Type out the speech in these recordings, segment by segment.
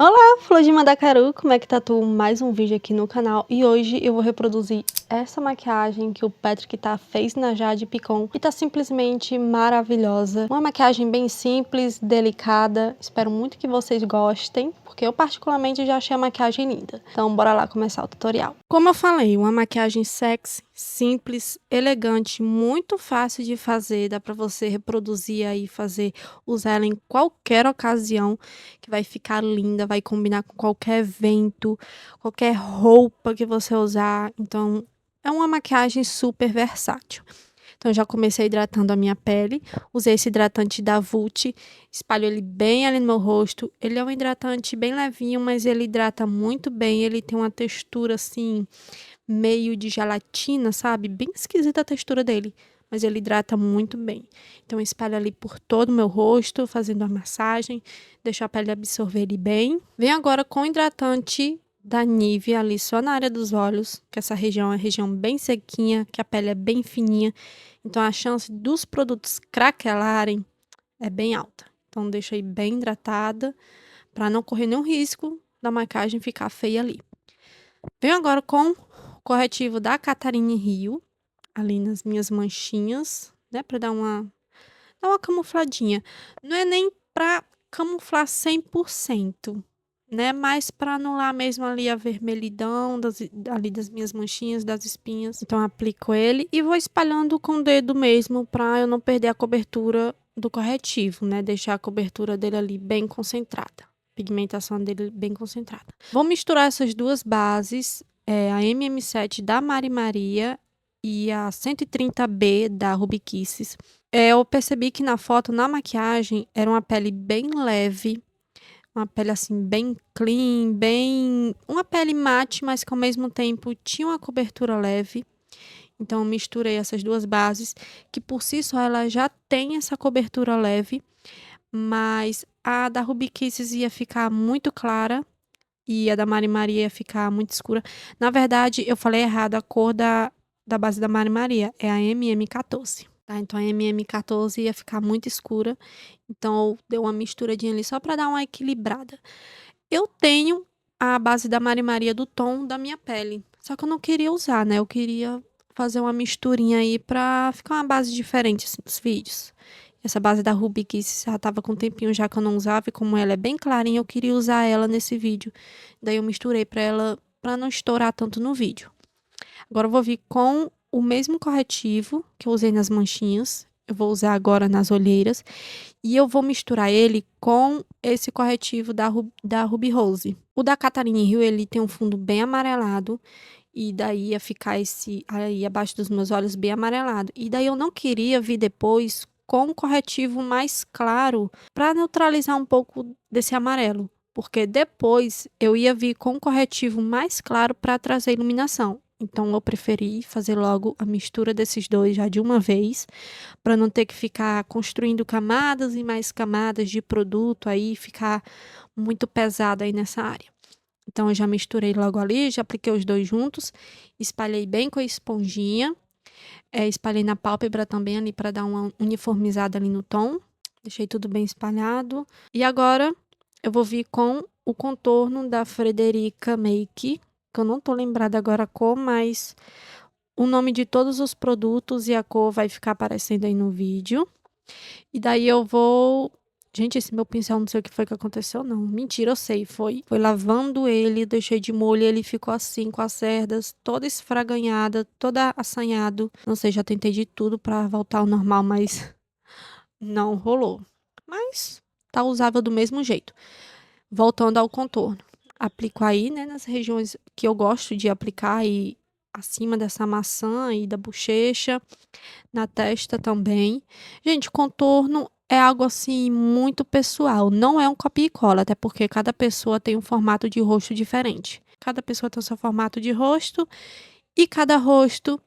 Olá, Flor de Mandacaru, como é que tá tu? Mais um vídeo aqui no canal e hoje eu vou reproduzir essa maquiagem que o Patrick fez na Jade Picon e tá simplesmente maravilhosa. Uma maquiagem bem simples, delicada, espero muito que vocês gostem, porque eu particularmente já achei a maquiagem linda. Então bora lá começar o tutorial. Como eu falei, uma maquiagem sexy, simples, elegante, muito fácil de fazer, dá pra você reproduzir aí, usar ela em qualquer ocasião, que vai ficar linda, vai combinar com qualquer evento, qualquer roupa que você usar. Então, é uma maquiagem super versátil. Então, já comecei hidratando a minha pele. Usei esse hidratante da Vult, espalho ele bem ali no meu rosto. Ele é um hidratante bem levinho, mas ele hidrata muito bem. Ele tem uma textura assim, meio de gelatina, sabe? Bem esquisita a textura dele, mas ele hidrata muito bem. Então, eu espalho ali por todo o meu rosto, fazendo a massagem, deixo a pele absorver ele bem. Venho agora com o hidratante da Nivea ali só na área dos olhos, que essa região é uma região bem sequinha, que a pele é bem fininha, então a chance dos produtos craquelarem é bem alta. Então, deixo aí bem hidratada, para não correr nenhum risco da maquiagem ficar feia ali. Venho agora com o corretivo da Catarine Rio, ali nas minhas manchinhas, né, para dar uma camufladinha. Não é nem para camuflar 100%, né, mas para anular mesmo ali a vermelhidão ali das minhas manchinhas, das espinhas. Então, aplico ele e vou espalhando com o dedo mesmo, para eu não perder a cobertura do corretivo, né, deixar a cobertura dele ali bem concentrada. Pigmentação dele bem concentrada. Vou misturar essas duas bases, a MM7 da Mari Maria e a 130B da Ruby Kisses. Eu percebi que na foto, na maquiagem, era uma pele bem leve, uma pele assim bem clean, uma pele mate, mas que ao mesmo tempo tinha uma cobertura leve. Então, eu misturei essas duas bases, que por si só ela já tem essa cobertura leve, mas a da Ruby Kisses ia ficar muito clara e a da Mari Maria ia ficar muito escura. Na verdade, eu falei errado, a cor da base da Mari Maria é a MM14. Tá? Então, a MM14 ia ficar muito escura, então eu dei uma misturadinha ali só para dar uma equilibrada. Eu tenho a base da Mari Maria do tom da minha pele, só que eu não queria usar, né? Eu queria fazer uma misturinha aí pra ficar uma base diferente assim, nos vídeos. Essa base da Ruby que já tava com um tempinho já que eu não usava, e como ela é bem clarinha, eu queria usar ela nesse vídeo. Daí eu misturei pra ela, pra não estourar tanto no vídeo. Agora eu vou vir com o mesmo corretivo que eu usei nas manchinhas. Eu vou usar agora nas olheiras. E eu vou misturar ele com esse corretivo da Ruby Rose. O da Catarine Rio, ele tem um fundo bem amarelado. E daí ia ficar esse aí abaixo dos meus olhos bem amarelado. E daí eu não queria vir depois com um corretivo mais claro para neutralizar um pouco desse amarelo. Porque depois eu ia vir com um corretivo mais claro para trazer iluminação. Então, eu preferi fazer logo a mistura desses dois já de uma vez, para não ter que ficar construindo camadas e mais camadas de produto aí, ficar muito pesado aí nessa área. Então, eu já misturei logo ali, já apliquei os dois juntos, espalhei bem com a esponjinha, espalhei na pálpebra também ali para dar uma uniformizada ali no tom. Deixei tudo bem espalhado. E agora, eu vou vir com o contorno da Frederica Make, que eu não tô lembrada agora a cor, mas o nome de todos os produtos e a cor vai ficar aparecendo aí no vídeo. E daí eu vou... Gente, esse meu pincel não sei o que foi que aconteceu, não. Mentira, eu sei. Foi lavando ele, deixei de molho e ele ficou assim, com as cerdas, toda esfraganhada, toda assanhado. Não sei, já tentei de tudo pra voltar ao normal, mas não rolou. Mas tá usável do mesmo jeito. Voltando ao contorno. Aplico aí, né, nas regiões que eu gosto de aplicar e acima dessa maçã e da bochecha, na testa também. Gente, contorno é algo assim muito pessoal, não é um copia e cola, até porque cada pessoa tem um formato de rosto diferente. Cada pessoa tem o seu formato de rosto e cada rosto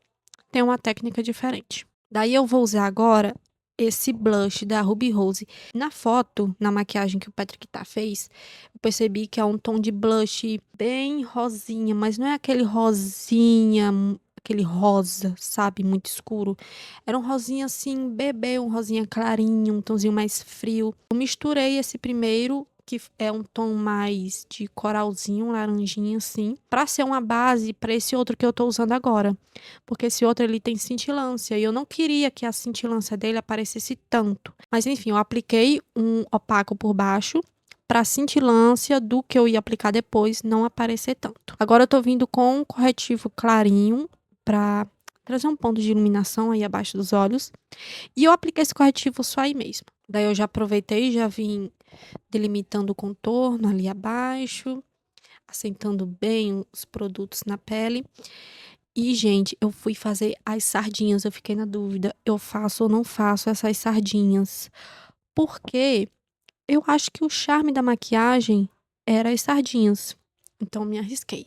tem uma técnica diferente. Daí eu vou usar agora esse blush da Ruby Rose. Na foto, na maquiagem que o Patrick fez, eu percebi que é um tom de blush bem rosinha, mas não é aquele rosinha, aquele rosa, sabe, muito escuro. Era um rosinha assim, bebê, um rosinha clarinho, um tomzinho mais frio. Eu misturei esse primeiro que é um tom mais de coralzinho, laranjinha, assim, pra ser uma base pra esse outro que eu tô usando agora. Porque esse outro, ele tem cintilância, e eu não queria que a cintilância dele aparecesse tanto. Mas enfim, eu apliquei um opaco por baixo, pra cintilância do que eu ia aplicar depois não aparecer tanto. Agora eu tô vindo com um corretivo clarinho, pra trazer um ponto de iluminação aí abaixo dos olhos. E eu apliquei esse corretivo só aí mesmo. Daí eu já aproveitei e já vim delimitando o contorno ali abaixo, assentando bem os produtos na pele. E, gente, eu fui fazer as sardinhas, eu fiquei na dúvida, eu faço ou não faço essas sardinhas? Porque eu acho que o charme da maquiagem era as sardinhas. Então, me arrisquei.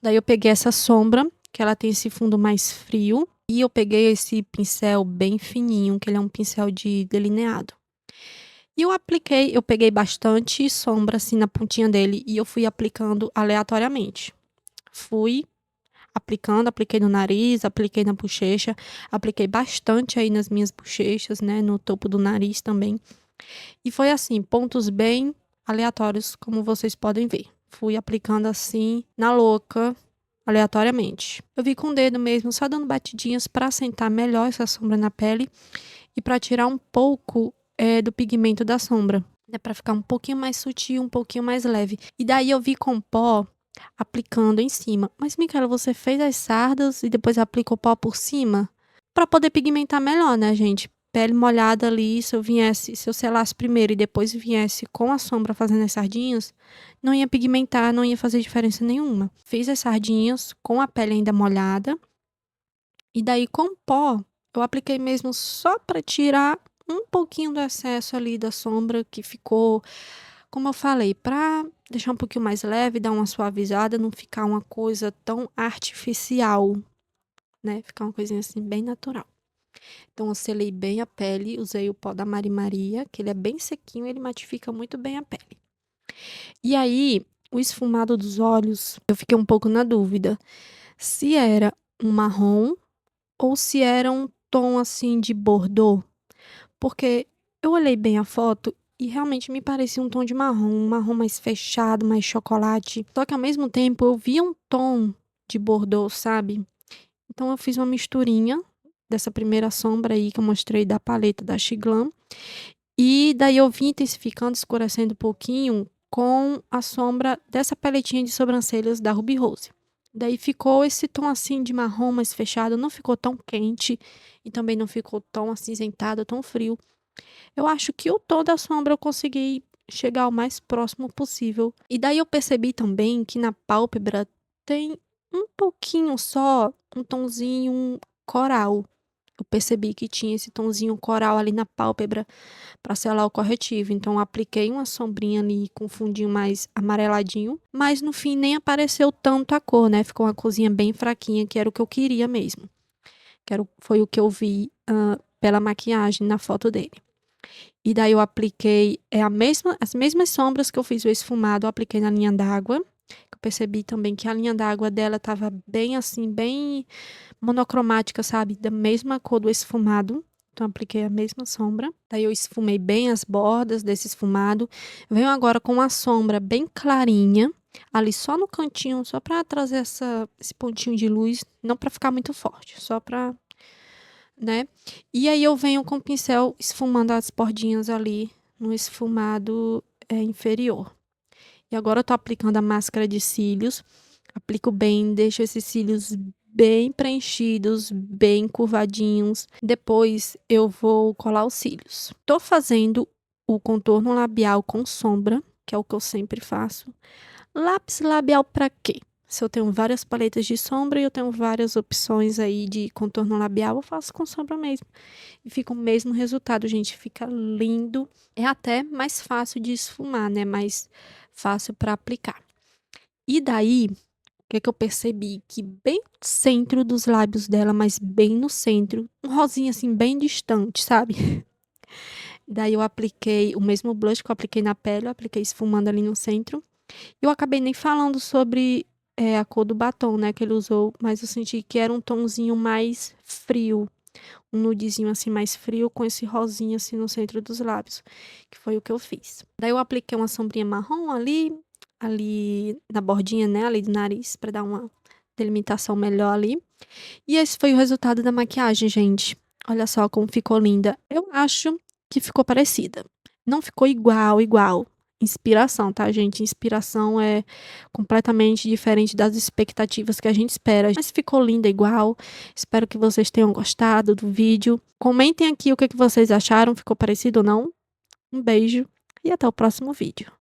Daí eu peguei essa sombra, que ela tem esse fundo mais frio, e eu peguei esse pincel bem fininho, que ele é um pincel de delineado. E eu peguei bastante sombra assim na pontinha dele e eu fui aplicando aleatoriamente. Fui aplicando, apliquei no nariz, apliquei na bochecha, apliquei bastante aí nas minhas bochechas, né, no topo do nariz também. E foi assim, pontos bem aleatórios, como vocês podem ver. Fui aplicando assim, na louca, aleatoriamente. Eu vi com o dedo mesmo, só dando batidinhas para assentar melhor essa sombra na pele e para tirar um pouco do pigmento da sombra, né, para ficar um pouquinho mais sutil, um pouquinho mais leve. E daí eu vi com pó aplicando em cima. Mas, Micaela, você fez as sardas e depois aplica o pó por cima? Para poder pigmentar melhor, né, gente? Pele molhada ali, se eu selasse primeiro e depois viesse com a sombra fazendo as sardinhas, não ia pigmentar, não ia fazer diferença nenhuma. Fiz as sardinhas com a pele ainda molhada. E daí com pó, eu apliquei mesmo só para tirar um pouquinho do excesso ali da sombra que ficou, como eu falei, para deixar um pouquinho mais leve, dar uma suavizada, não ficar uma coisa tão artificial, né? Ficar uma coisinha assim bem natural. Então eu selei bem a pele, usei o pó da Mari Maria, que ele é bem sequinho, ele matifica muito bem a pele. E aí, o esfumado dos olhos, eu fiquei um pouco na dúvida se era um marrom ou se era um tom assim de bordô, porque eu olhei bem a foto e realmente me parecia um tom de marrom, um marrom mais fechado, mais chocolate. Só que ao mesmo tempo eu via um tom de bordô, sabe? Então eu fiz uma misturinha dessa primeira sombra aí que eu mostrei da paleta da Chiglam. E daí eu vim intensificando, escurecendo um pouquinho com a sombra dessa paletinha de sobrancelhas da Ruby Rose. Daí ficou esse tom assim de marrom mais fechado, não ficou tão quente e também não ficou tão acinzentado, tão frio. Eu acho que o tom da sombra eu consegui chegar o mais próximo possível. E daí eu percebi também que na pálpebra tem um pouquinho só, um tonzinho coral. Eu percebi que tinha esse tonzinho coral ali na pálpebra para selar o corretivo. Então, eu apliquei uma sombrinha ali com um fundinho mais amareladinho. Mas no fim nem apareceu tanto a cor, né? Ficou uma corzinha bem fraquinha, que era o que eu queria mesmo. Foi o que eu vi pela maquiagem na foto dele. E daí eu apliquei as mesmas sombras que eu fiz o esfumado, eu apliquei na linha d'água. Eu percebi também que a linha d'água dela estava bem assim, bem monocromática, sabe? Da mesma cor do esfumado. Então, apliquei a mesma sombra. Daí eu esfumei bem as bordas desse esfumado. Venho agora com uma sombra bem clarinha, ali só no cantinho, só para trazer esse pontinho de luz, não para ficar muito forte, só para, né? E aí eu venho com o pincel esfumando as bordinhas ali no esfumado inferior. E agora eu tô aplicando a máscara de cílios. Aplico bem, deixo esses cílios bem preenchidos, bem curvadinhos. Depois eu vou colar os cílios. Tô fazendo o contorno labial com sombra, que é o que eu sempre faço. Lápis labial pra quê? Se eu tenho várias paletas de sombra e eu tenho várias opções aí de contorno labial, eu faço com sombra mesmo. E fica o mesmo resultado, gente. Fica lindo. É até mais fácil de esfumar, né? Mais fácil para aplicar. E daí, o que eu percebi? Que bem no centro dos lábios dela, mas bem no centro, um rosinha assim, bem distante, sabe? Daí eu apliquei o mesmo blush que eu apliquei na pele, eu apliquei esfumando ali no centro. Eu acabei nem falando sobre a cor do batom, né, que ele usou, mas eu senti que era um tonzinho mais frio. um nudezinho assim mais frio com esse rosinha assim no centro dos lábios, que foi o que eu fiz. Daí eu apliquei uma sombrinha marrom ali na bordinha, né, ali do nariz, pra dar uma delimitação melhor ali. E esse foi o resultado da maquiagem, gente. Olha só como ficou linda. Eu acho que ficou parecida. Não ficou igual. Inspiração, tá, gente? Inspiração é completamente diferente das expectativas que a gente espera. Mas ficou linda igual. Espero que vocês tenham gostado do vídeo. Comentem aqui o que vocês acharam. Ficou parecido ou não? Um beijo e até o próximo vídeo.